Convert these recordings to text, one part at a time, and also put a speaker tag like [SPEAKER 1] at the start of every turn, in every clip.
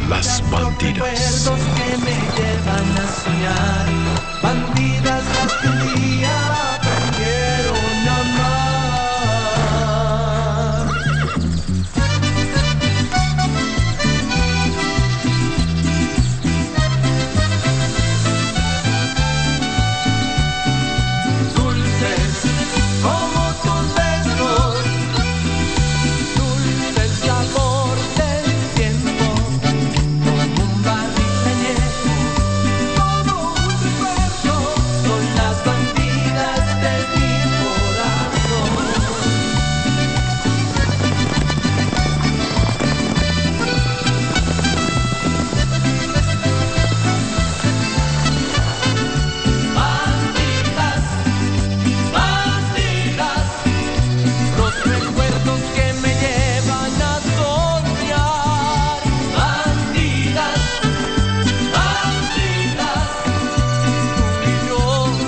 [SPEAKER 1] Las Bandidas.
[SPEAKER 2] Recuerdos que me llevan a soñar. Bandidas las que un día aprendieron a amar. Dulces como tus besos, dulce el sabor del tiempo, como un barril añejo, todo un recuerdo, son las bandidas de mi corazón. Bandidas, bandidas, los recuerdos que me llevan a soñar. Bandidas, bandidas, tú y yo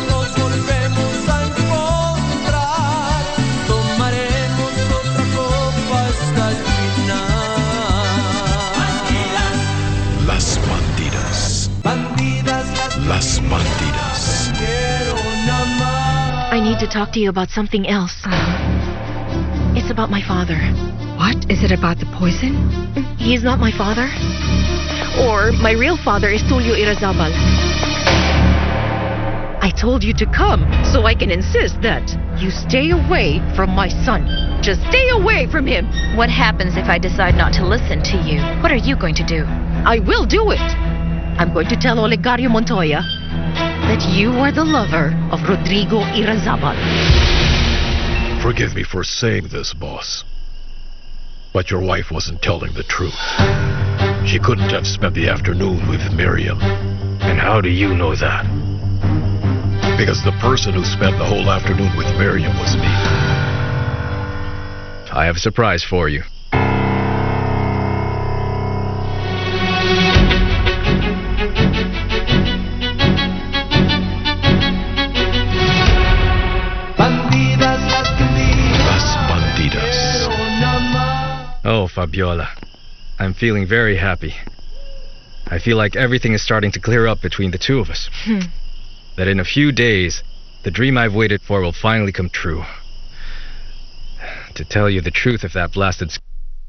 [SPEAKER 2] nos volvemos a encontrar. Tomaremos otra copa hasta el final.
[SPEAKER 1] Las Bandidas.
[SPEAKER 2] Bandidas,
[SPEAKER 1] Las Bandidas.
[SPEAKER 2] quiero amar.
[SPEAKER 3] I need to talk to you about something else. It's about my father.
[SPEAKER 4] What? Is it about the poison?
[SPEAKER 3] He's not my father. Or my real father is Tulio Irazabal. I told you to come so I can insist that you stay away from my son. Just stay away from him.
[SPEAKER 5] What happens if I decide not to listen to you? What are you going to do?
[SPEAKER 3] I will do it. I'm going to tell Olegario Montoya that you are the lover of Rodrigo Irazabal.
[SPEAKER 1] Forgive me for saying this, boss. But your wife wasn't telling the truth. She couldn't have spent the afternoon with Miriam.
[SPEAKER 6] And how do you know that?
[SPEAKER 1] Because the person who spent the whole afternoon with Miriam was me.
[SPEAKER 6] I have a surprise for you.
[SPEAKER 2] Bandidas las que un día
[SPEAKER 1] Las Bandidas.
[SPEAKER 2] quiero amar.
[SPEAKER 6] Oh, Fabiola, I'm feeling very happy. I feel like everything is starting to clear up between the two of us. That in a few days, the dream I've waited for will finally come true. To tell you the truth, if that blasted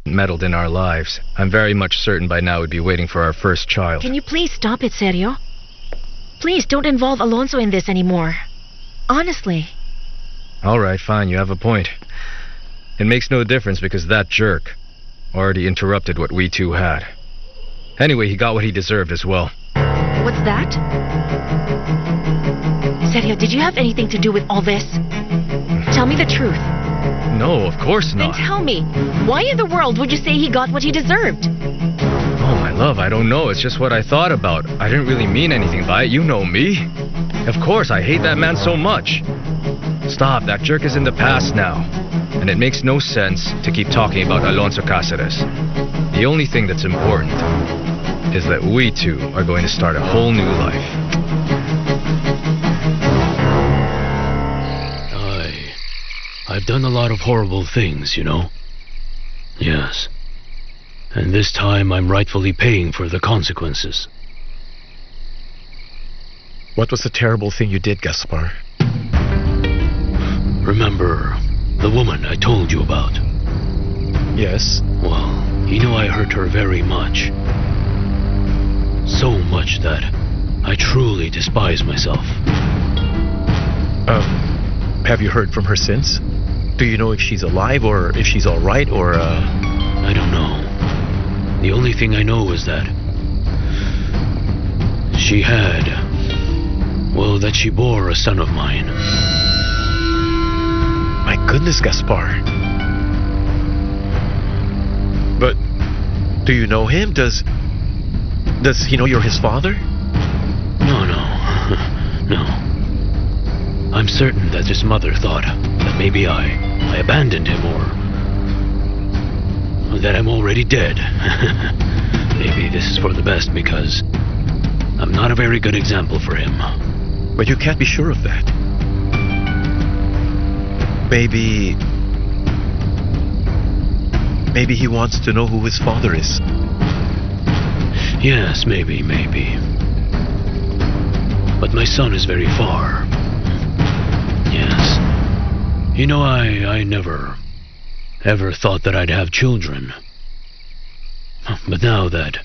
[SPEAKER 6] meddled in our lives, I'm very much certain by now we'd be waiting for our first child.
[SPEAKER 3] Can you please stop it, Sergio? Please don't involve Alonso in this anymore. Honestly.
[SPEAKER 6] All right, fine, you have a point. It makes no difference because that jerk already interrupted what we two had. Anyway, he got what he deserved as well.
[SPEAKER 3] What's that? Sergio, did you have anything to do with all this? Tell me the truth.
[SPEAKER 6] No, of course
[SPEAKER 3] Then
[SPEAKER 6] not.
[SPEAKER 3] tell me, why in the world would you say he got what he deserved?
[SPEAKER 6] Oh, my love, I don't know. It's just what I thought about. I didn't really mean anything by it. You know me. Of course, I hate that man so much. Stop, that jerk is in the past now. And it makes no sense to keep talking about Alonso Cáceres. The only thing that's important is that we two are going to start a whole new life.
[SPEAKER 7] I've done a lot of horrible things, you know. Yes. And this time I'm rightfully paying for the consequences.
[SPEAKER 1] What was the terrible thing you did, Gaspar?
[SPEAKER 7] Remember the woman I told you about?
[SPEAKER 1] Yes.
[SPEAKER 7] Well, you know I hurt her very much. So much that I truly despise myself.
[SPEAKER 1] Have you heard from her since? Do you know if she's alive or if she's alright or
[SPEAKER 7] I don't know. The only thing I know is that she had, well, that she bore a son of mine.
[SPEAKER 1] My goodness, Gaspar. But do you know him? Does he know you're his father?
[SPEAKER 7] No. No. I'm certain that his mother thought that maybe I abandoned him or that I'm already dead. Maybe this is for the best because I'm not a very good example for him.
[SPEAKER 1] But you can't be sure of that. Maybe he wants to know who his father is.
[SPEAKER 7] Yes, maybe. But my son is very far. Yes. You know, I never, ever thought that I'd have children. But now that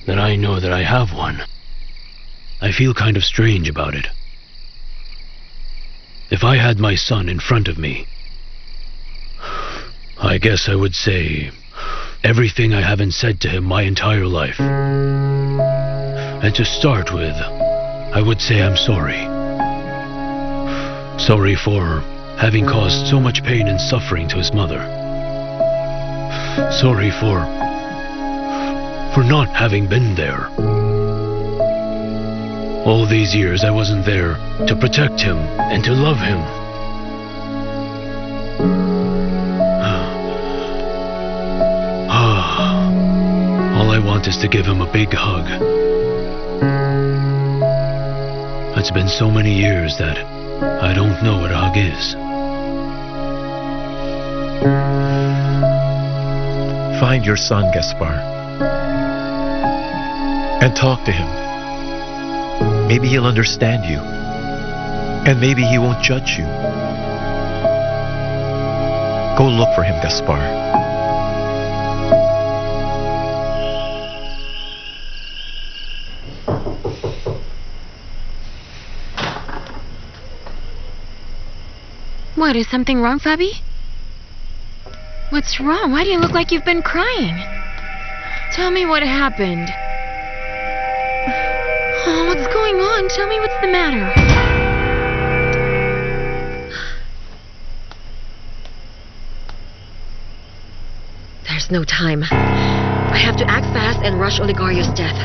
[SPEAKER 7] I know that I have one, I feel kind of strange about it. If I had my son in front of me, I guess I would say everything I haven't said to him my entire life. And to start with, I would say I'm sorry. Sorry for having caused so much pain and suffering to his mother. Sorry for not having been there. All these years I wasn't there to protect him and to love him. All I want is to give him a big hug. It's been so many years that I don't know what a hug is.
[SPEAKER 1] Find your son, Gaspar, and talk to him. Maybe he'll understand you, and maybe he won't judge you. Go look for him, Gaspar.
[SPEAKER 5] What, is something wrong, Fabi? What's wrong? Why do you look like you've been crying? Tell me what happened. Oh, what's going on? Tell me what's the matter.
[SPEAKER 4] There's no time. I have to act fast and rush Oligario's death.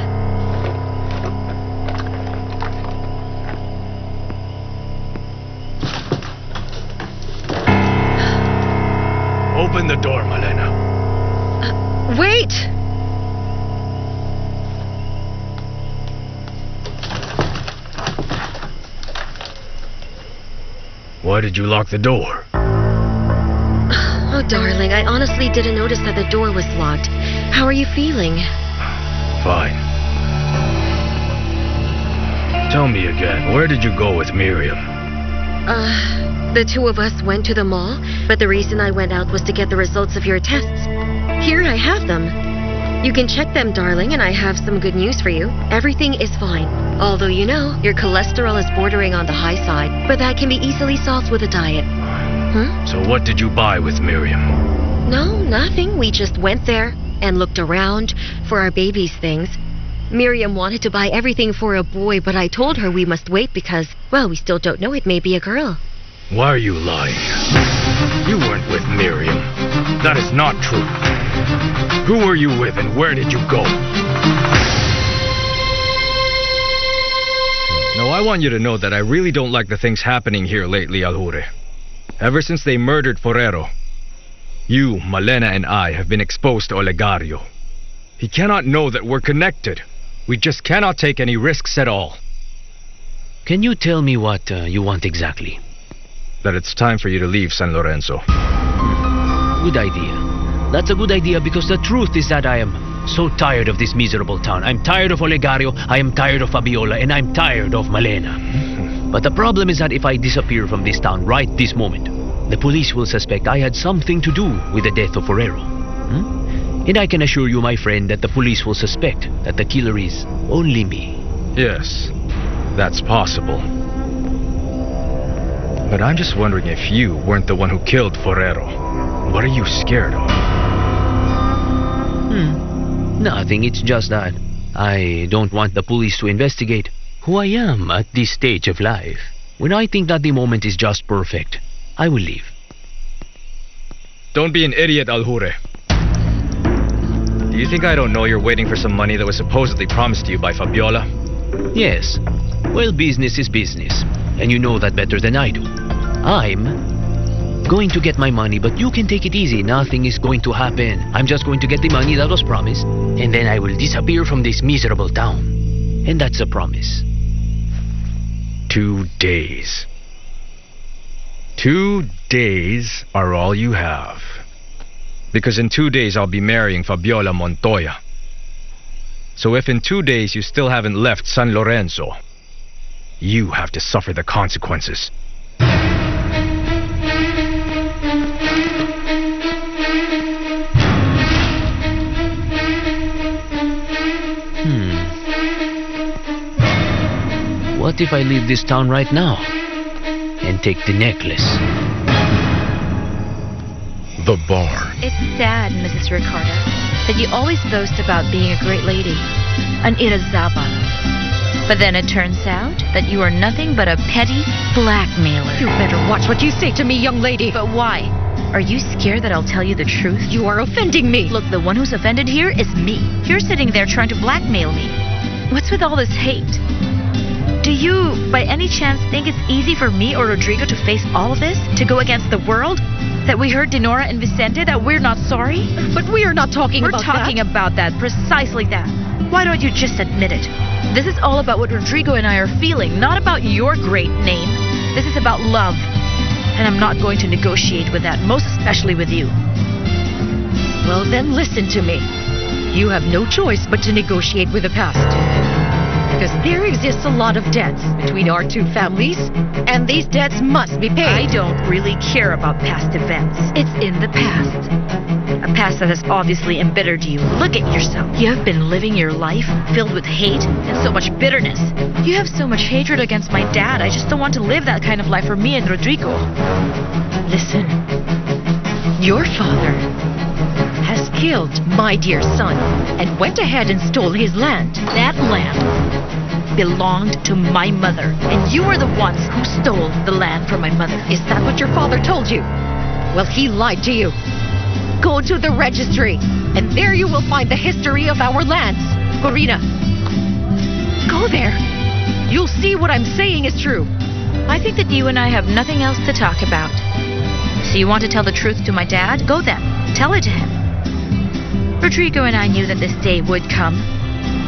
[SPEAKER 6] Open the door, Malena.
[SPEAKER 4] Wait!
[SPEAKER 6] Why did you lock the door?
[SPEAKER 4] Oh, darling, I honestly didn't notice that the door was locked. How are you feeling?
[SPEAKER 6] Fine. Tell me again, where did you go with Miriam?
[SPEAKER 4] The two of us went to the mall, but the reason I went out was to get the results of your tests. Here I have them. You can check them, darling, and I have some good news for you. Everything is fine. Although, you know, your cholesterol is bordering on the high side, but that can be easily solved with a diet.
[SPEAKER 6] So what did you buy with Miriam?
[SPEAKER 4] No, nothing. We just went there and looked around for our baby's things. Miriam wanted to buy everything for a boy, but I told her we must wait because, well, we still don't know. It may be a girl.
[SPEAKER 6] Why are you lying? You weren't with Miriam. That is not true. Who were you with and where did you go? Now, I want you to know that I really don't like the things happening here lately, Alhure. Ever since they murdered Forero, you, Malena, and I have been exposed to Olegario. He cannot know that we're connected. We just cannot take any risks at all.
[SPEAKER 7] Can you tell me what you want exactly?
[SPEAKER 6] That it's time for you to leave San Lorenzo.
[SPEAKER 7] Good idea. That's a good idea because the truth is that I am so tired of this miserable town. I'm tired of Olegario, I am tired of Fabiola, and I'm tired of Malena. But the problem is that if I disappear from this town right this moment, the police will suspect I had something to do with the death of Forero. And I can assure you, my friend, that the police will suspect that the killer is only me.
[SPEAKER 6] Yes, that's possible. But I'm just wondering if you weren't the one who killed Forero. What are you scared of?
[SPEAKER 7] Nothing, it's just that I don't want the police to investigate who I am at this stage of life. When I think that the moment is just perfect, I will leave.
[SPEAKER 6] Don't be an idiot, Alhure. Do you think I don't know you're waiting for some money that was supposedly promised to you by Fabiola?
[SPEAKER 7] Yes. Well, business is business, and you know that better than I do. I'm going to get my money, but you can take it easy. Nothing is going to happen. I'm just going to get the money that was promised, and then I will disappear from this miserable town. And that's a promise.
[SPEAKER 6] 2 days. 2 days are all you have. Because in 2 days I'll be marrying Fabiola Montoya. So if in 2 days you still haven't left San Lorenzo, you have to suffer the consequences.
[SPEAKER 7] What if I leave this town right now and take the necklace?
[SPEAKER 1] The barn.
[SPEAKER 8] It's sad, Mrs. Ricardo, that you always boast about being a great lady, an Irazabal. But then it turns out that you are nothing but a petty blackmailer.
[SPEAKER 3] You better watch what you say to me, young lady.
[SPEAKER 8] But why? Are you scared that I'll tell you the truth?
[SPEAKER 3] You are offending me.
[SPEAKER 8] Look, the one who's offended here is me. You're sitting there trying to blackmail me. What's with all this hate? Do you, by any chance, think it's easy for me or Rodrigo to face all of this? To go against the world? That we hurt Dinora and Vicente? That we're not sorry?
[SPEAKER 3] But we are not talking
[SPEAKER 8] We're
[SPEAKER 3] about
[SPEAKER 8] talking
[SPEAKER 3] that.
[SPEAKER 8] about that, precisely that. Why don't you just admit it? This is all about what Rodrigo and I are feeling, not about your great name. This is about love. And I'm not going to negotiate with that, most especially with you.
[SPEAKER 3] Well, then listen to me. You have no choice but to negotiate with the past. Because there exists a lot of debts between our two families, and these debts must be
[SPEAKER 8] I
[SPEAKER 3] paid.
[SPEAKER 8] don't really care about past events. It's in the past. A past that has obviously embittered you. Look at yourself. You have been living your life filled with hate and so much bitterness. You have so much hatred against my dad. I just don't want to live that kind of life for me and Rodrigo.
[SPEAKER 3] Listen, your father has killed my dear son and went ahead and stole his land.
[SPEAKER 8] That land belonged to my mother, and you were the ones who stole the land from my mother.
[SPEAKER 3] Is that what your father told you? Well, he lied to you. Go to the registry, and there you will find the history of our lands. Corina, go there. You'll see what I'm saying is true.
[SPEAKER 8] I think that you and I have nothing else to talk about. So you want to tell the truth to my dad? Go then. Tell it to him. Rodrigo and I knew that this day would come.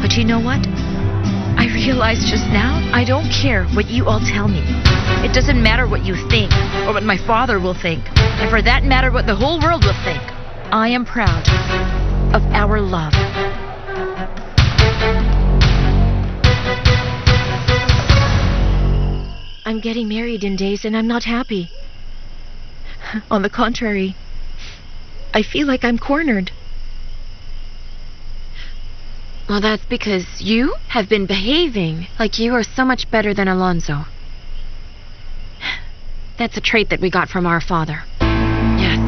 [SPEAKER 8] But you know what? I realized just now, I don't care what you all tell me. It doesn't matter what you think, or what my father will think, and for that matter, what the whole world will think. I am proud of our love.
[SPEAKER 3] I'm getting married in days, and I'm not happy. On the contrary, I feel like I'm cornered.
[SPEAKER 5] Well, that's because you have been behaving like you are so much better than Alonso. That's a trait that we got from our father. Yes.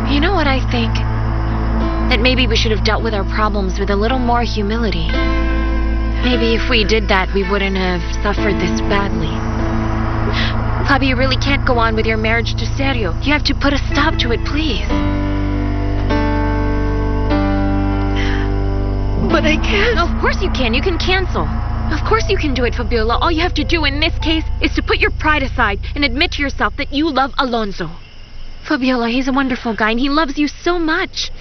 [SPEAKER 5] You know what I think? That maybe we should have dealt with our problems with a little more humility. Maybe if we did that, we wouldn't have suffered this badly. Fabi, you really can't go on with your marriage to Sergio. You have to put a stop to it, please.
[SPEAKER 3] But I can't.
[SPEAKER 5] Of course you can. You can cancel. Of course you can do it, Fabiola. All you have to do in this case is to put your pride aside and admit to yourself that you love Alonso. Fabiola, he's a wonderful guy and he loves you so much.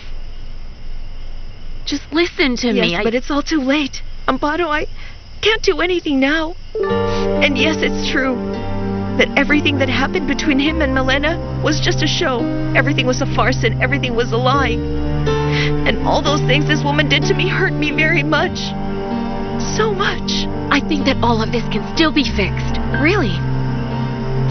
[SPEAKER 5] Just listen to me.
[SPEAKER 3] Yes, but it's all too late. Amparo, I can't do anything now. And yes, it's true that everything that happened between him and Milena was just a show. Everything was a farce and everything was a lie. And all those things this woman did to me hurt me very much. So much.
[SPEAKER 5] I think that all of this can still be fixed. Really.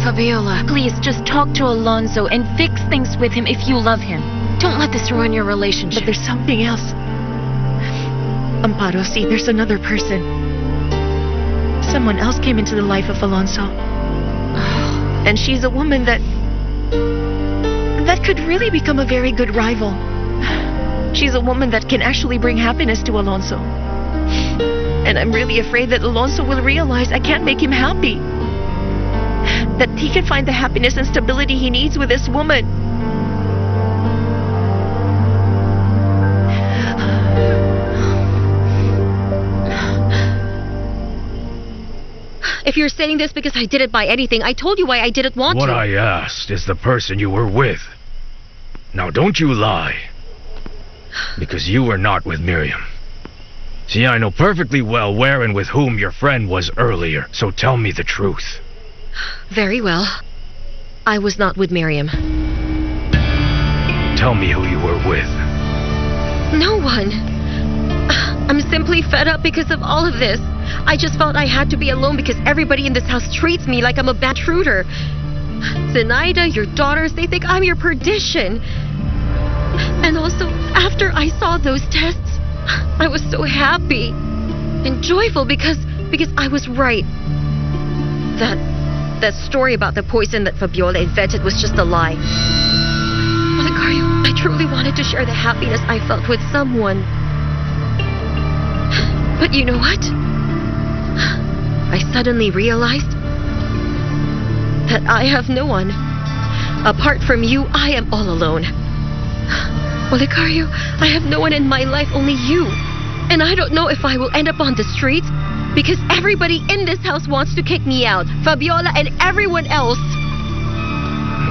[SPEAKER 5] Fabiola, please just talk to Alonso and fix things with him if you love him. Don't let this ruin your relationship.
[SPEAKER 3] But there's something else. Amparo, see, there's another person. Someone else came into the life of Alonso. And she's a woman that could really become a very good rival. She's a woman that can actually bring happiness to Alonso. And I'm really afraid that Alonso will realize I can't make him happy. That he can find the happiness and stability he needs with this woman.
[SPEAKER 4] If you're saying this because I didn't buy anything, I told you why I didn't want
[SPEAKER 6] What
[SPEAKER 4] to.
[SPEAKER 6] I asked is the person you were with. Now don't you lie. Because you were not with Miriam. See, I know perfectly well where and with whom your friend was earlier, so tell me the truth.
[SPEAKER 4] Very well. I was not with Miriam.
[SPEAKER 6] Tell me who you were with.
[SPEAKER 4] No one. I'm simply fed up because of all of this. I just felt I had to be alone because everybody in this house treats me like I'm a bad intruder. Zenaida, your daughters, they think I'm your perdition. And also, after I saw those tests, I was so happy and joyful because I was right. That story about the poison that Fabiola invented was just a lie. Oligario, I truly wanted to share the happiness I felt with someone. But you know what? I suddenly realized that I have no one. Apart from you, I am all alone. Oligario, I have no one in my life, only you. And I don't know if I will end up on the streets because everybody in this house wants to kick me out. Fabiola and everyone else.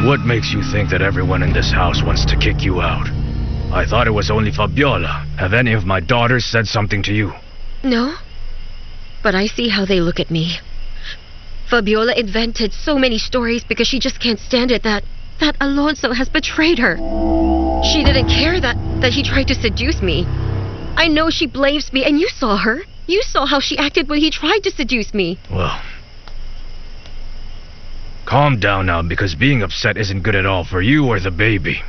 [SPEAKER 6] What makes you think that everyone in this house wants to kick you out? I thought it was only Fabiola. Have any of my daughters said something to you?
[SPEAKER 4] No, but I see how they look at me. Fabiola invented so many stories because she just can't stand it that Alonso has betrayed her. She didn't care that he tried to seduce me. I know she blames me, and you saw her. You saw how she acted when he tried to seduce me.
[SPEAKER 6] Well, calm down now, because being upset isn't good at all for you or the baby.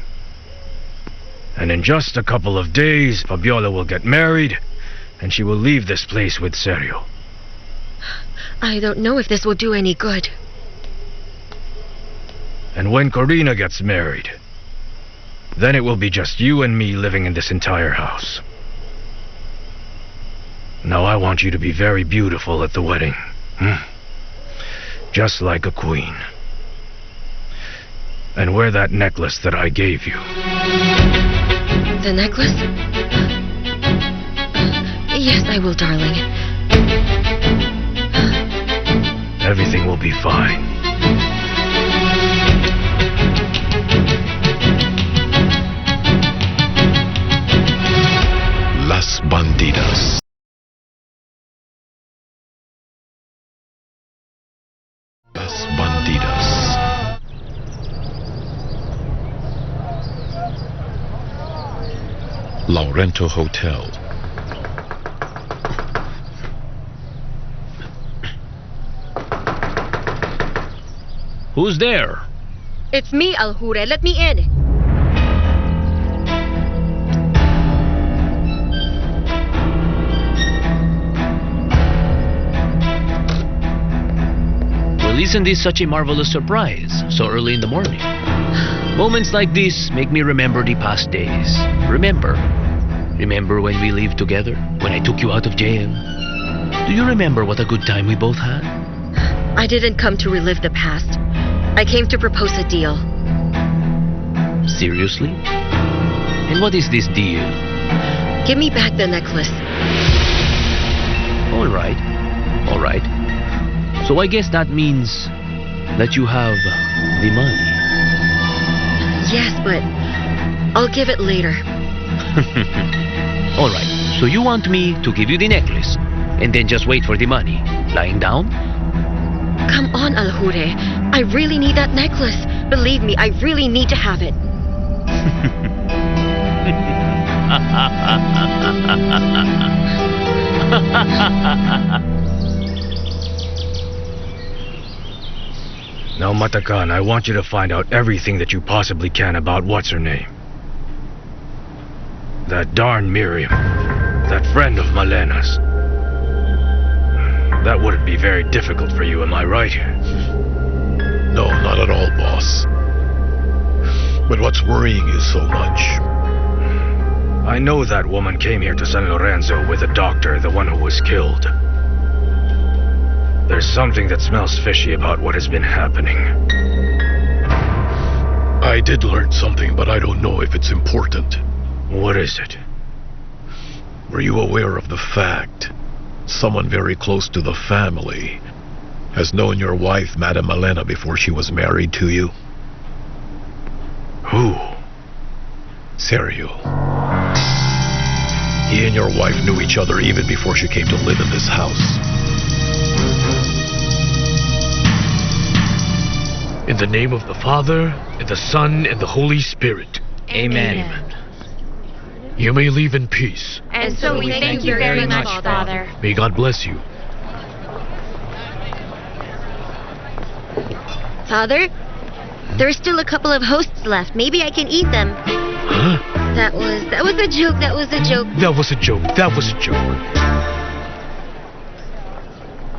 [SPEAKER 6] And in just a couple of days, Fabiola will get married, and she will leave this place with Sergio.
[SPEAKER 4] I don't know if this will do any good.
[SPEAKER 6] And when Corina gets married, then it will be just you and me living in this entire house. Now I want you to be very beautiful at the wedding. Just like a queen. And wear that necklace that I gave you.
[SPEAKER 4] The necklace? Yes, I will, darling.
[SPEAKER 6] Everything will be fine.
[SPEAKER 1] Las Bandidas. Las Bandidas. Laurento Hotel.
[SPEAKER 7] Who's there?
[SPEAKER 4] It's me, Aljure. Let me in.
[SPEAKER 7] Well, isn't this such a marvelous surprise, so early in the morning? Moments like this make me remember the past days. Remember when we lived together? When I took you out of jail? Do you remember what a good time we both had?
[SPEAKER 4] I didn't come to relive the past. I came to propose a deal.
[SPEAKER 7] Seriously? And what is this deal?
[SPEAKER 4] Give me back the necklace.
[SPEAKER 7] All right. So I guess that means that you have the money.
[SPEAKER 4] Yes, but I'll give it later.
[SPEAKER 7] All right. So you want me to give you the necklace and then just wait for the money, lying down?
[SPEAKER 4] Come on, Aljure. I really need that necklace. Believe me, I really need to have it.
[SPEAKER 6] Now, Matakan, I want you to find out everything that you possibly can about what's-her-name. That darn Miriam. That friend of Malena's. That wouldn't be very difficult for you, am I right?
[SPEAKER 1] No, not at all, boss. But what's worrying you so much?
[SPEAKER 6] I know that woman came here to San Lorenzo with a doctor, the one who was killed. There's something that smells fishy about what has been happening.
[SPEAKER 1] I did learn something, but I don't know if it's important.
[SPEAKER 6] What is it?
[SPEAKER 1] Were you aware of the fact someone very close to the family has known your wife, Madame Malena, before she was married to you?
[SPEAKER 6] Who?
[SPEAKER 1] Sergio. He and your wife knew each other even before she came to live in this house.
[SPEAKER 9] In the name of the Father, and the Son, and the Holy Spirit.
[SPEAKER 8] Amen.
[SPEAKER 1] You may leave in peace.
[SPEAKER 5] And so we thank you very much, Father.
[SPEAKER 1] May God bless you.
[SPEAKER 4] Father, there's still a couple of hosts left. Maybe I can eat them.
[SPEAKER 1] Huh?
[SPEAKER 4] That was a joke. That was a joke.
[SPEAKER 1] That was a joke. That was a joke.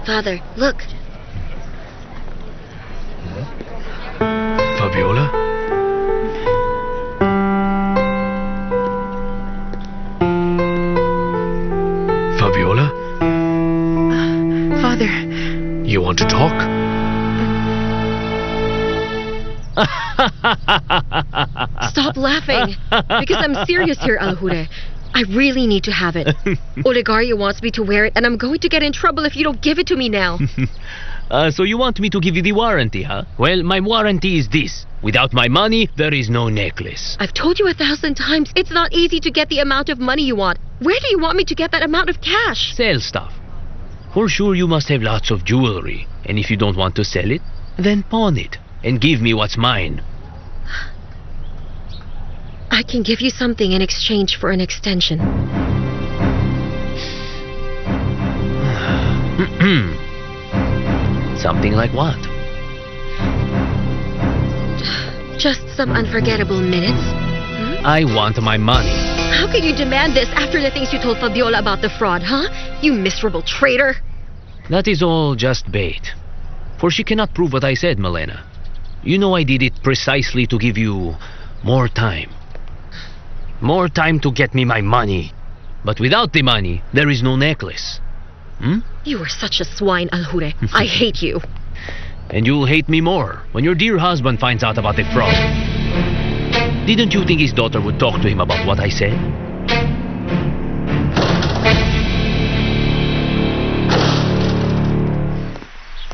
[SPEAKER 4] Father, look.
[SPEAKER 1] Fabiola? Fabiola?
[SPEAKER 3] Father,
[SPEAKER 1] You want to talk?
[SPEAKER 4] Stop laughing. Because I'm serious here, Alhure. I really need to have it. Olegario wants me to wear it, and I'm going to get in trouble if you don't give it to me now.
[SPEAKER 7] So you want me to give you the warranty, huh? Well, my warranty is this. Without my money, there is no necklace.
[SPEAKER 4] I've told you 1,000 times, it's not easy to get the amount of money you want. Where do you want me to get that amount of cash?
[SPEAKER 7] Sell stuff. For sure you must have lots of jewelry. And if you don't want to sell it, then pawn it. And give me what's mine.
[SPEAKER 4] I can give you something in exchange for an extension.
[SPEAKER 7] Something like what?
[SPEAKER 4] Just some unforgettable minutes.
[SPEAKER 7] I want my money.
[SPEAKER 4] How can you demand this after the things you told Fabiola about the fraud, huh? You miserable traitor.
[SPEAKER 7] That is all just bait. For she cannot prove what I said, Malena. You know I did it precisely to give you more time. More time to get me my money. But without the money, there is no necklace.
[SPEAKER 4] You are such a swine, Alhure. I hate you.
[SPEAKER 7] And you'll hate me more when your dear husband finds out about the fraud. Didn't you think his daughter would talk to him about what I said?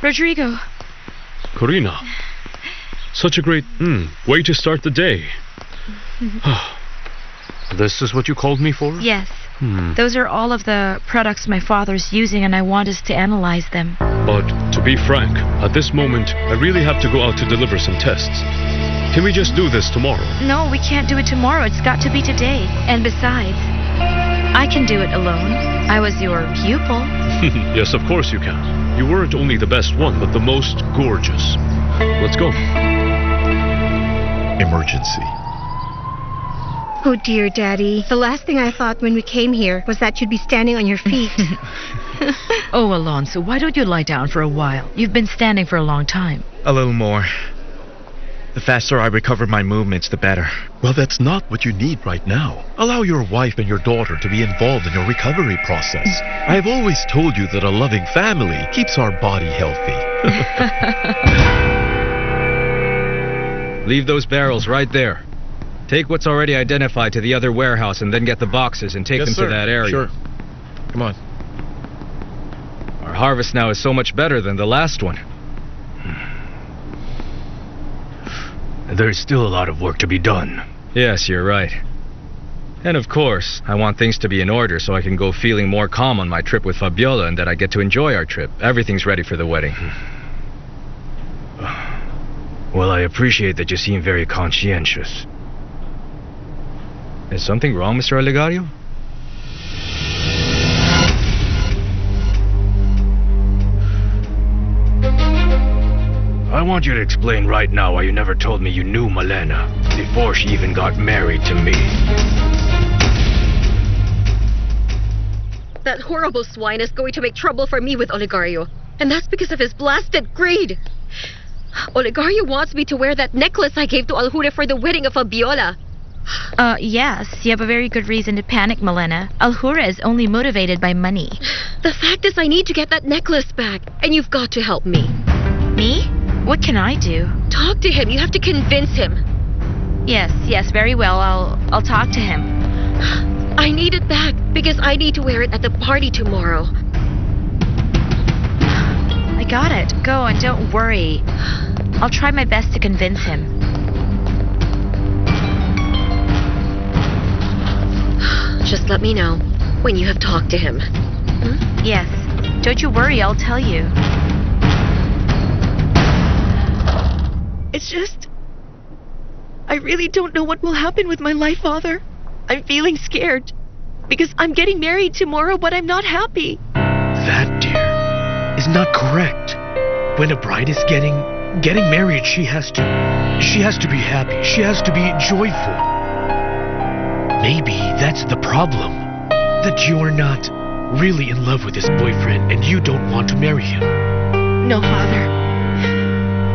[SPEAKER 5] Rodrigo.
[SPEAKER 1] Corina. Such a great way to start the day. This is what you called me for?
[SPEAKER 8] Yes. Those are all of the products my father's using, and I want us to analyze them.
[SPEAKER 1] But to be frank, at this moment, I really have to go out to deliver some tests. Can we just do this tomorrow?
[SPEAKER 8] No, we can't do it tomorrow. It's got to be today. And besides, I can do it alone. I was your pupil.
[SPEAKER 1] Yes, of course you can. You weren't only the best one, but the most gorgeous. Let's go. Emergency.
[SPEAKER 9] Oh dear, Daddy. The last thing I thought when we came here was that you'd be standing on your feet.
[SPEAKER 8] Oh, Alonso, why don't you lie down for a while? You've been standing for a long time.
[SPEAKER 6] A little more. The faster I recover my movements, the better.
[SPEAKER 1] Well, that's not what you need right now. Allow your wife and your daughter to be involved in your recovery process. I have always told you that a loving family keeps our body healthy.
[SPEAKER 6] Leave those barrels right there. Take what's already identified to the other warehouse and then get the boxes and take them to that area.
[SPEAKER 1] Sure. Come on.
[SPEAKER 6] Our harvest now is so much better than the last one.
[SPEAKER 1] There's still a lot of work to be done.
[SPEAKER 6] Yes, you're right. And of course, I want things to be in order so I can go feeling more calm on my trip with Fabiola and that I get to enjoy our trip. Everything's ready for the wedding.
[SPEAKER 1] Well, I appreciate that you seem very conscientious.
[SPEAKER 6] Is something wrong, Mr. Olegario?
[SPEAKER 1] I want you to explain right now why you never told me you knew Malena before she even got married to me.
[SPEAKER 4] That horrible swine is going to make trouble for me with Olegario. And that's because of his blasted greed. Olegario wants me to wear that necklace I gave to Alhure for the wedding of Fabiola.
[SPEAKER 8] Yes, you have a very good reason to panic, Malena. Alhure is only motivated by money.
[SPEAKER 4] The fact is I need to get that necklace back, and you've got to help me.
[SPEAKER 8] Me? What can I do?
[SPEAKER 4] Talk to him. You have to convince him.
[SPEAKER 8] Yes, very well. I'll talk to him.
[SPEAKER 4] I need it back because I need to wear it at the party tomorrow.
[SPEAKER 8] I got it. Go and don't worry. I'll try my best to convince him.
[SPEAKER 4] Just let me know when you have talked to him.
[SPEAKER 8] Yes. Don't you worry, I'll tell you.
[SPEAKER 3] it's just... I really don't know what will happen with my life, Father. I'm feeling scared. Because I'm getting married tomorrow, but I'm not happy.
[SPEAKER 10] That, dear, is not correct. When a bride is getting married, she has to be happy. She has to be joyful. Maybe that's the problem. That you're not really in love with this boyfriend and you don't want to marry him.
[SPEAKER 3] No, Father.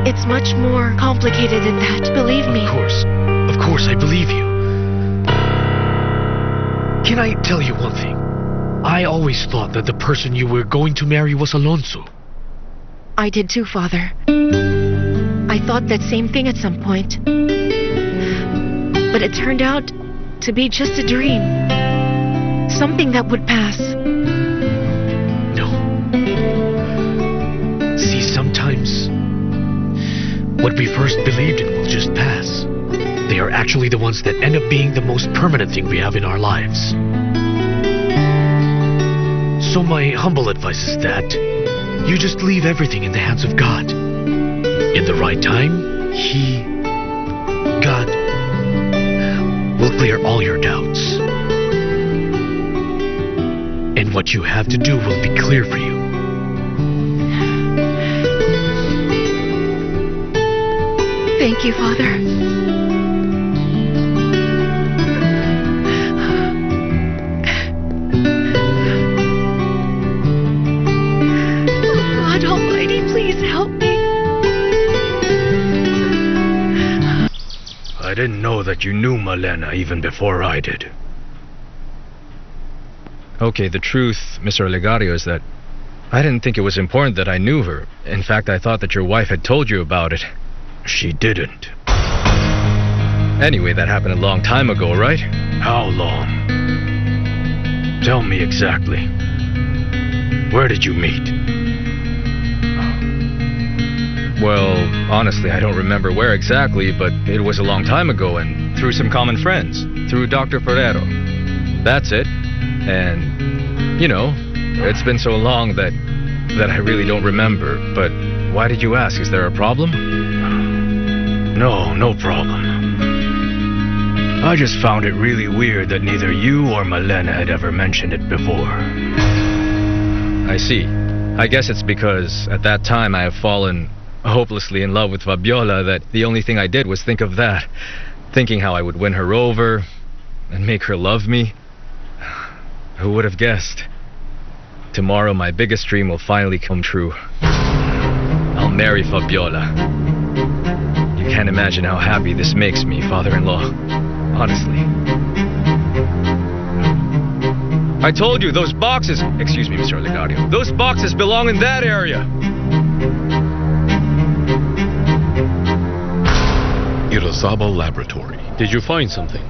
[SPEAKER 3] It's much more complicated than that, believe me.
[SPEAKER 10] Of course, I believe you. Can I tell you one thing? I always thought that the person you were going to marry was Alonso.
[SPEAKER 3] I did too, Father. I thought that same thing at some point. But it turned out to be just a dream. Something that would pass.
[SPEAKER 10] No. See, sometimes what we first believed in will just pass. They are actually the ones that end up being the most permanent thing we have in our lives. So my humble advice is that you just leave everything in the hands of God. In the right time, God, will clear all your doubts. And what you have to do will be clear for you.
[SPEAKER 3] Thank you, Father. God Almighty, please help me.
[SPEAKER 6] I didn't know that you knew Malena even before I did. Okay, the truth, Mr. Olegario, is that I didn't think it was important that I knew her. In fact, I thought that your wife had told you about it. She didn't. Anyway, that happened a long time ago, right? How long? Tell me exactly. Where did you meet? Well, honestly, I don't remember where exactly, but it was a long time ago and through some common friends. Through Dr. Ferrero. That's it. And, you know, it's been so long that I really don't remember. But why did you ask? Is there a problem? No problem. I just found it really weird that neither you or Malena had ever mentioned it before. I see. I guess it's because at that time I have fallen hopelessly in love with Fabiola that the only thing I did was think of that. Thinking how I would win her over and make her love me. Who would have guessed? Tomorrow my biggest dream will finally come true. I'll marry Fabiola. You can't imagine how happy this makes me, father-in-law. Honestly. I told you, those boxes... Excuse me, Mr. Olegario. Those boxes belong in that area.
[SPEAKER 1] Irasaba Laboratory.
[SPEAKER 10] Did you find something?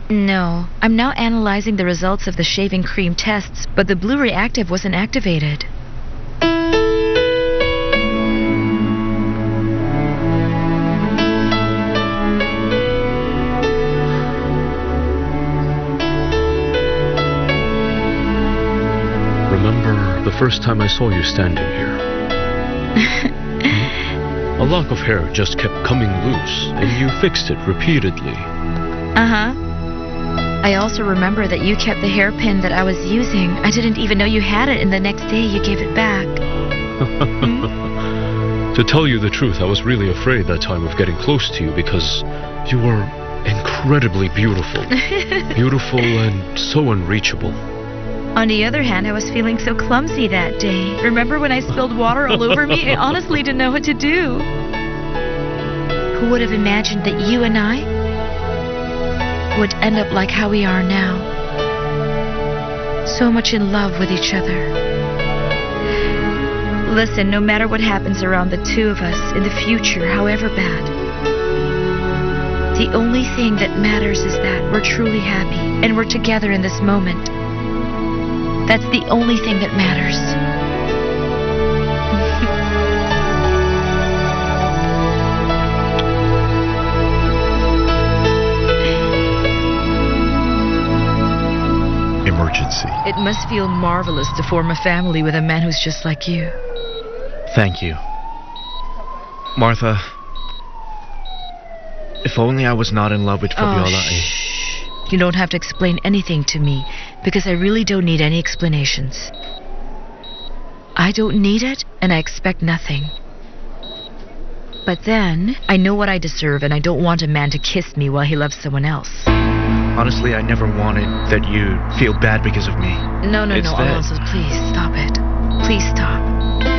[SPEAKER 8] No. I'm now analyzing the results of the shaving cream tests, but the blue reactive wasn't activated.
[SPEAKER 10] Remember the first time I saw you standing here? A lock of hair just kept coming loose, and you fixed it repeatedly.
[SPEAKER 8] Uh-huh. I also remember that you kept the hairpin that I was using. I didn't even know you had it, and the next day you gave it back.
[SPEAKER 10] To tell you the truth, I was really afraid that time of getting close to you because you were incredibly beautiful. Beautiful and so unreachable.
[SPEAKER 8] On the other hand, I was feeling so clumsy that day. Remember when I spilled water all over me? I honestly didn't know what to do. Who would have imagined that you and I would end up like how we are now? So much in love with each other. Listen, no matter what happens around the two of us in the future, however bad, the only thing that matters is that we're truly happy and we're together in this moment. That's the only thing that matters.
[SPEAKER 1] Emergency.
[SPEAKER 8] It must feel marvelous to form a family with a man who's just like you.
[SPEAKER 11] Thank you. Martha, if only I was not in love with Fabiola.
[SPEAKER 8] You don't have to explain anything to me, because I really don't need any explanations. I don't need it, and I expect nothing. But then, I know what I deserve, and I don't want a man to kiss me while he loves someone else.
[SPEAKER 11] Honestly, I never wanted that you feel bad because of me.
[SPEAKER 8] No,
[SPEAKER 11] It's that-
[SPEAKER 8] Alonso, please stop it. Please stop.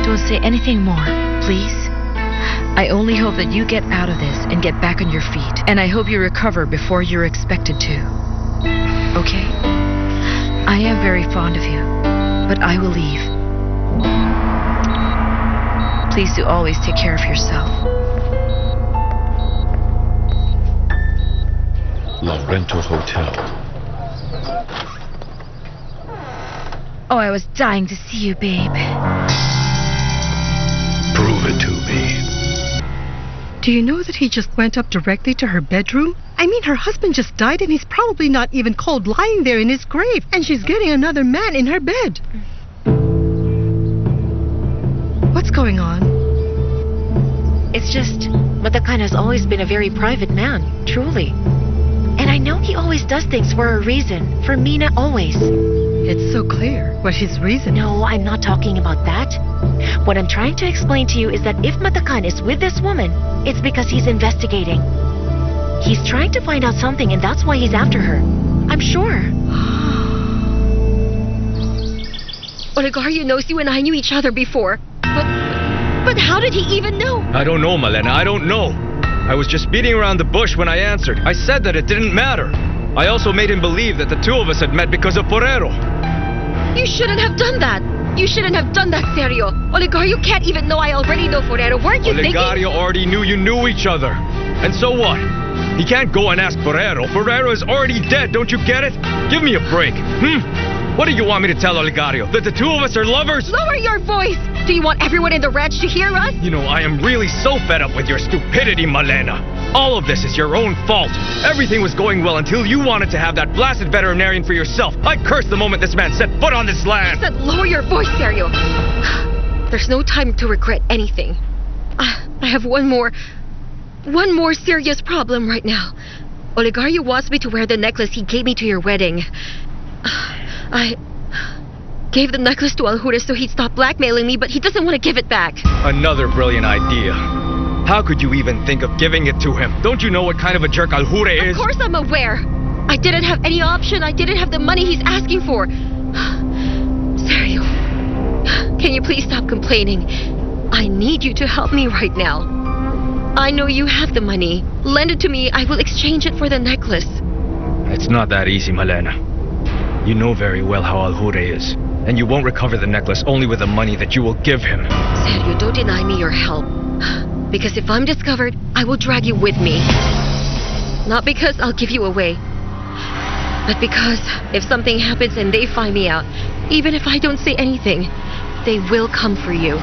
[SPEAKER 8] Don't say anything more, please. I only hope that you get out of this and get back on your feet, and I hope you recover before you're expected to. Okay? I am very fond of you, but I will leave. Please do always take care of yourself.
[SPEAKER 1] Laurento Hotel.
[SPEAKER 8] Oh, I was dying to see you, babe.
[SPEAKER 1] Prove it to me.
[SPEAKER 9] Do you know that he just went up directly to her bedroom? I mean, her husband just died and he's probably not even cold lying there in his grave. And she's getting another man in her bed. What's going on?
[SPEAKER 3] It's just, Matakan has always been a very private man, truly. And I know he always does things for a reason. For Mina, always.
[SPEAKER 9] It's so clear what his reason is.
[SPEAKER 3] No, I'm not talking about that. What I'm trying to explain to you is that if Matakan is with this woman, it's because he's investigating. He's trying to find out something, and that's why he's after her. I'm sure.
[SPEAKER 4] Olegario knows you and I knew each other before. But how did he even know?
[SPEAKER 6] I don't know, Malena. I don't know. I was just beating around the bush when I answered. I said that it didn't matter. I also made him believe that the two of us had met because of Porrero.
[SPEAKER 4] You shouldn't have done that. You shouldn't have done that, Sergio. Olegario can't even know I already know Porrero. Weren't you thinking?
[SPEAKER 6] Olegario already knew you knew each other. And so what? He can't go and ask Porrero. Porrero is already dead, don't you get it? Give me a break. What do you want me to tell Olegario? That the two of us are lovers?
[SPEAKER 4] Lower your voice! Do you want everyone in the ranch to hear us?
[SPEAKER 6] You know, I am really so fed up with your stupidity, Malena. All of this is your own fault. Everything was going well until you wanted to have that blasted veterinarian for yourself. I cursed the moment this man set foot on this land.
[SPEAKER 4] I said lower your voice, Sergio. There's no time to regret anything. I have one more serious problem right now. Olegario wants me to wear the necklace he gave me to your wedding. I gave the necklace to Aljure so he'd stop blackmailing me, but he doesn't want to give it back.
[SPEAKER 6] Another brilliant idea. How could you even think of giving it to him? Don't you know what kind of a jerk Aljure is?
[SPEAKER 4] Of course I'm aware. I didn't have any option. I didn't have the money he's asking for. Sergio, can you please stop complaining? I need you to help me right now. I know you have the money. Lend it to me. I will exchange it for the necklace.
[SPEAKER 6] It's not that easy, Malena. You know very well how Aljure is. And you won't recover the necklace only with the money that you will give him.
[SPEAKER 4] Sergio, don't deny me your help. Because if I'm discovered, I will drag you with me. Not because I'll give you away, but because if something happens and they find me out, even if I don't say anything, they will come for you.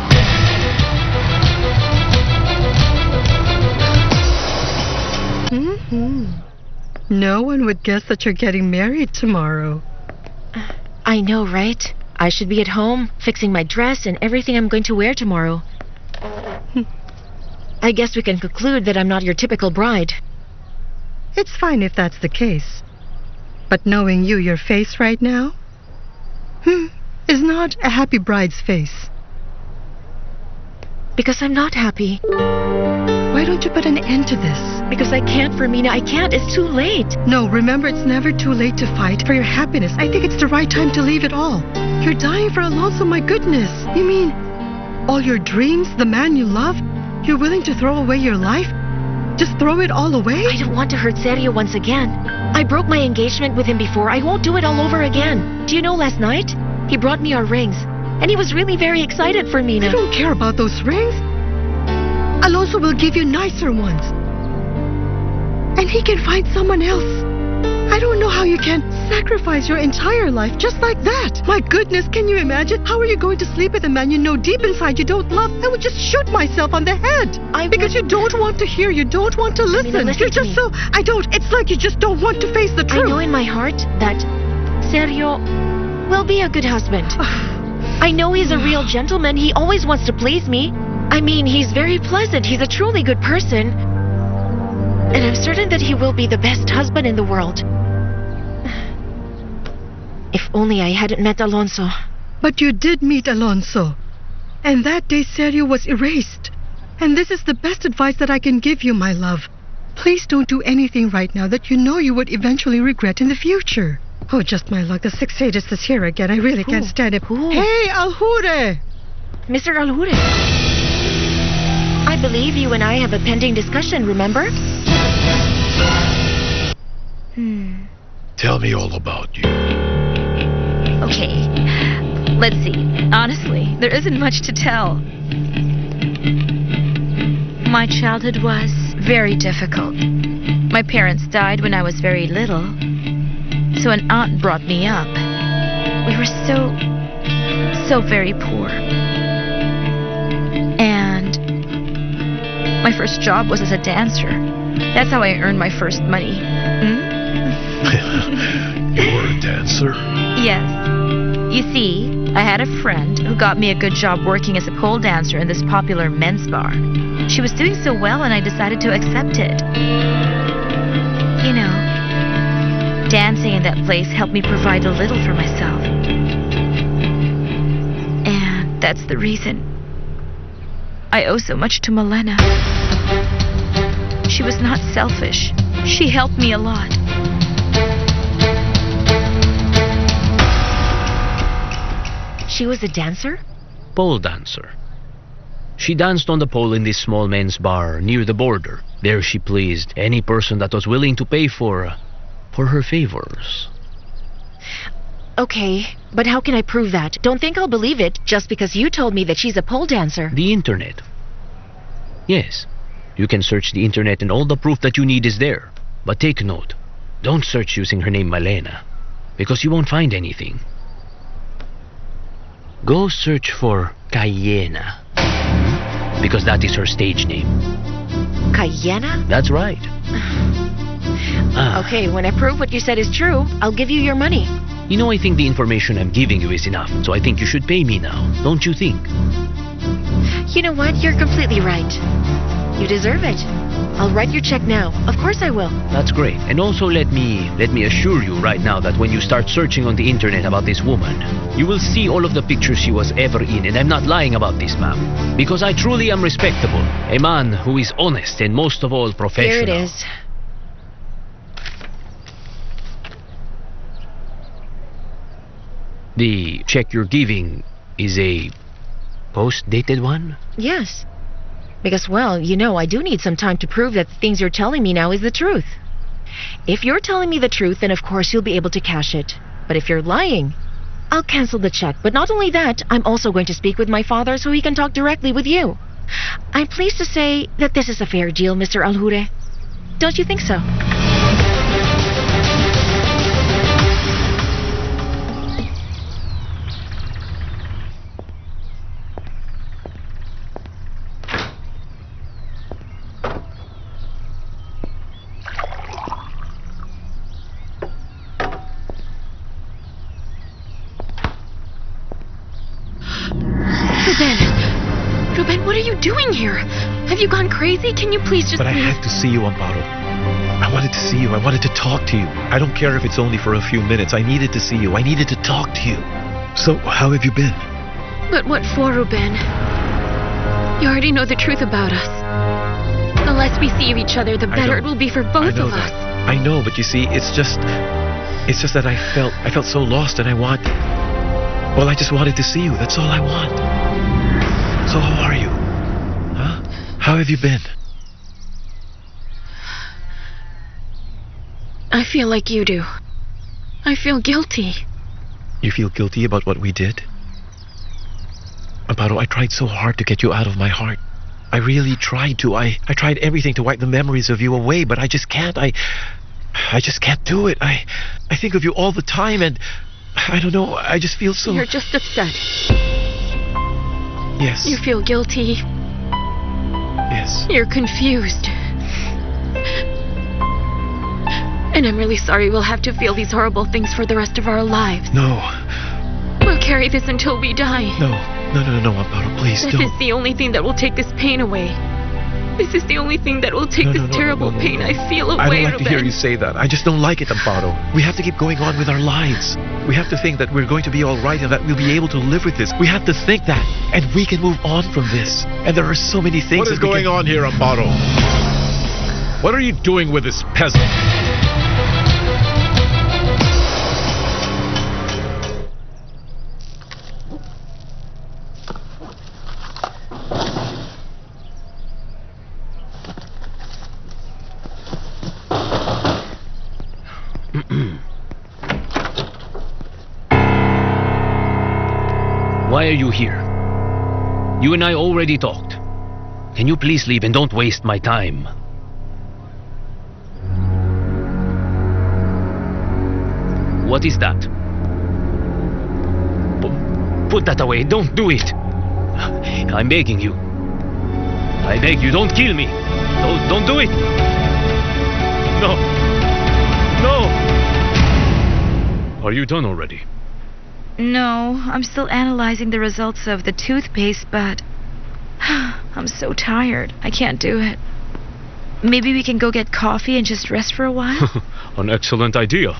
[SPEAKER 9] No one would guess that you're getting married tomorrow.
[SPEAKER 3] I know, right? I should be at home, fixing my dress and everything I'm going to wear tomorrow. I guess we can conclude that I'm not your typical bride.
[SPEAKER 9] It's fine if that's the case. But knowing you, your face right now, is not a happy bride's face.
[SPEAKER 3] Because I'm not happy.
[SPEAKER 9] Why don't you put an end to this?
[SPEAKER 3] Because I can't, Fermina. I can't. It's too late.
[SPEAKER 9] No, remember, it's never too late to fight for your happiness. I think it's the right time to leave it all. You're dying for Alonso, my goodness. You mean, all your dreams, the man you love, you're willing to throw away your life? Just throw it all away?
[SPEAKER 3] I don't want to hurt Sergio once again. I broke my engagement with him before. I won't do it all over again. Do you know last night? He brought me our rings. And he was really very excited for Mina.
[SPEAKER 9] I don't care about those rings. Alonso will give you nicer ones. And he can find someone else. I don't know how you can sacrifice your entire life just like that. My goodness, can you imagine? How are you going to sleep with a man you know deep inside you don't love? I would just shoot myself on the head. Because you don't want to hear, you don't want to listen.
[SPEAKER 3] Mina, listen
[SPEAKER 9] You're just so... It's like you just don't want to face the truth.
[SPEAKER 3] I know in my heart that Sergio will be a good husband. I know he's a real gentleman. He always wants to please me. I mean, he's very pleasant. He's a truly good person. And I'm certain that he will be the best husband in the world. only I hadn't met Alonso.
[SPEAKER 9] But you did meet Alonso. And that day Sergio was erased. And this is the best advice that I can give you, my love. Please don't do anything right now that you know you would eventually regret in the future. Oh, just my luck. The sixth sadist is here again. I really can't stand it.
[SPEAKER 3] Who?
[SPEAKER 9] Hey, Alhure!
[SPEAKER 3] Mr. Alhure. I believe you and I have a pending discussion, remember?
[SPEAKER 1] Tell me all about you.
[SPEAKER 8] Okay, let's see. Honestly, there isn't much to tell. My childhood was very difficult. My parents died when I was very little, so an aunt brought me up. We were so very poor. And my first job was as a dancer. That's how I earned my first money.
[SPEAKER 1] You were a dancer?
[SPEAKER 8] Yes. You see, I had a friend who got me a good job working as a pole dancer in this popular men's bar. She was doing so well and I decided to accept it. You know, dancing in that place helped me provide a little for myself. And that's the reason I owe so much to Malena. She was not selfish. She helped me a lot.
[SPEAKER 3] She was a dancer?
[SPEAKER 7] Pole dancer. She danced on the pole in this small men's bar near the border. There she pleased any person that was willing to pay for her favors.
[SPEAKER 3] Okay, but how can I prove that? Don't think I'll believe it just because you told me that she's a pole dancer.
[SPEAKER 7] The internet. Yes, you can search the internet and all the proof that you need is there. But take note, don't search using her name Malena, because you won't find anything. Go search for Cayena, because that is her stage name.
[SPEAKER 3] Cayena?
[SPEAKER 7] That's right.
[SPEAKER 3] Okay, when I prove what you said is true, I'll give you your money.
[SPEAKER 7] You know, I think the information I'm giving you is enough, so I think you should pay me now, don't you think?
[SPEAKER 3] You know what? You're completely right. You deserve it. I'll write your check now. Of course I will.
[SPEAKER 7] That's great. And also let me assure you right now that when you start searching on the internet about this woman, you will see all of the pictures she was ever in. And I'm not lying about this, ma'am. Because I truly am respectable. A man who is honest and most of all professional.
[SPEAKER 3] Here it is.
[SPEAKER 7] The check you're giving is a post-dated one?
[SPEAKER 3] Yes. Because, well, you know, I do need some time to prove that the things you're telling me now is the truth. If you're telling me the truth, then of course you'll be able to cash it. But if you're lying, I'll cancel the check. But not only that, I'm also going to speak with my father so he can talk directly with you. I'm pleased to say that this is a fair deal, Mr. Alhure. Don't you think so? Ruben, what are you doing here? Have you gone crazy? Can you please just
[SPEAKER 10] But I
[SPEAKER 3] leave?
[SPEAKER 10] had to see you, Amparo. I wanted to see you. I wanted to talk to you. I don't care if it's only for a few minutes. I needed to see you. I needed to talk to you. So, how have you been?
[SPEAKER 3] But what for, Ruben? You already know the truth about us. The less we see of each other, the better it will be for both of us.
[SPEAKER 10] I know, but you see, it's just that I felt so lost and I just wanted to see you. That's all I want. So how are you? Huh? How have you been?
[SPEAKER 3] I feel like you do. I feel guilty.
[SPEAKER 10] You feel guilty about what we did? Amparo, I tried so hard to get you out of my heart. I really tried to. I tried everything to wipe the memories of you away, but I just can't. I just can't do it. I think of you all the time and I don't know, I just feel so...
[SPEAKER 3] You're just upset.
[SPEAKER 10] Yes.
[SPEAKER 3] You feel guilty.
[SPEAKER 10] Yes.
[SPEAKER 3] You're confused. And I'm really sorry we'll have to feel these horrible things for the rest of our lives.
[SPEAKER 10] No.
[SPEAKER 3] We'll carry this until we die.
[SPEAKER 10] No, Amparo, please
[SPEAKER 3] This
[SPEAKER 10] don't.
[SPEAKER 3] is the only thing that will take this pain away. This is the only thing that will take this terrible pain I feel away,
[SPEAKER 1] I don't like to hear
[SPEAKER 3] Ruben.
[SPEAKER 1] you say that. I just don't like it, Amparo. We have to keep going on with our lives. We have to think that we're going to be all right and that we'll be able to live with this. We have to think that, and we can move on from this. And there are so many things.
[SPEAKER 12] What is going on here, Amparo? What are you doing with this peasant?
[SPEAKER 7] Why are you here? You and I already talked. Can you please leave and don't waste my time? What is that? Put that away. Don't do it. I'm begging you. I beg you, don't kill me. Don't do it. No. No. Are you done already?
[SPEAKER 8] No, I'm still analyzing the results of the toothpaste, but I'm so tired. I can't do it. Maybe we can go get coffee and just rest for a while?
[SPEAKER 7] An excellent idea.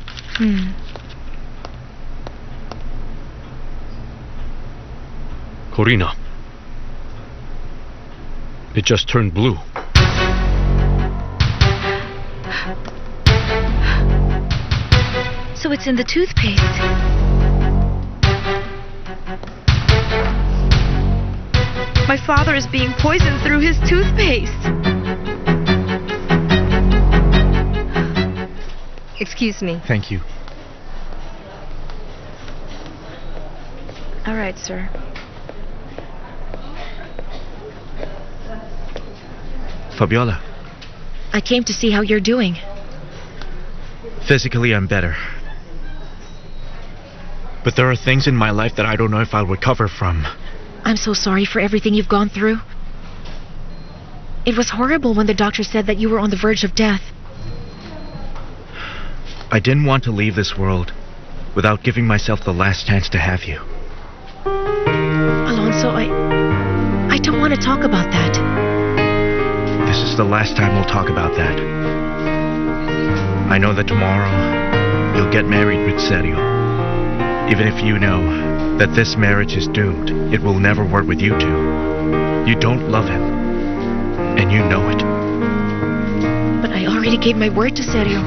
[SPEAKER 7] Corina. It just turned blue.
[SPEAKER 8] So it's in the toothpaste.
[SPEAKER 3] My father is being poisoned through his toothpaste.
[SPEAKER 9] Excuse me.
[SPEAKER 10] Thank you.
[SPEAKER 8] All right, sir.
[SPEAKER 10] Fabiola,
[SPEAKER 3] I came to see how you're doing.
[SPEAKER 10] physically I'm better. But there are things in my life that I don't know if I'll recover from.
[SPEAKER 3] I'm so sorry for everything you've gone through. It was horrible when the doctor said that you were on the verge of death.
[SPEAKER 10] I didn't want to leave this world without giving myself the last chance to have you.
[SPEAKER 3] Alonso, I don't want to talk about that.
[SPEAKER 10] This is the last time we'll talk about that. I know that tomorrow you'll get married with Sergio. Even if you know that this marriage is doomed, it will never work with you two. You don't love him, and you know it.
[SPEAKER 3] But I already gave my word to Sergio.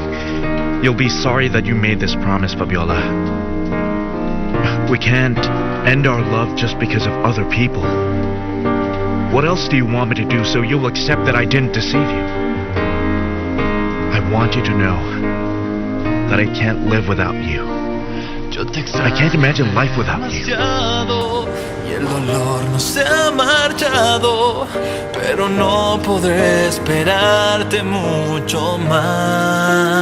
[SPEAKER 10] You'll be sorry that you made this promise, Fabiola. We can't end our love just because of other people. What else do you want me to do so you'll accept that I didn't deceive you? I want you to know that I can't live without you. I can't imagine life without you.
[SPEAKER 2] Y el dolor no se ha marchado, pero no podré esperarte mucho más.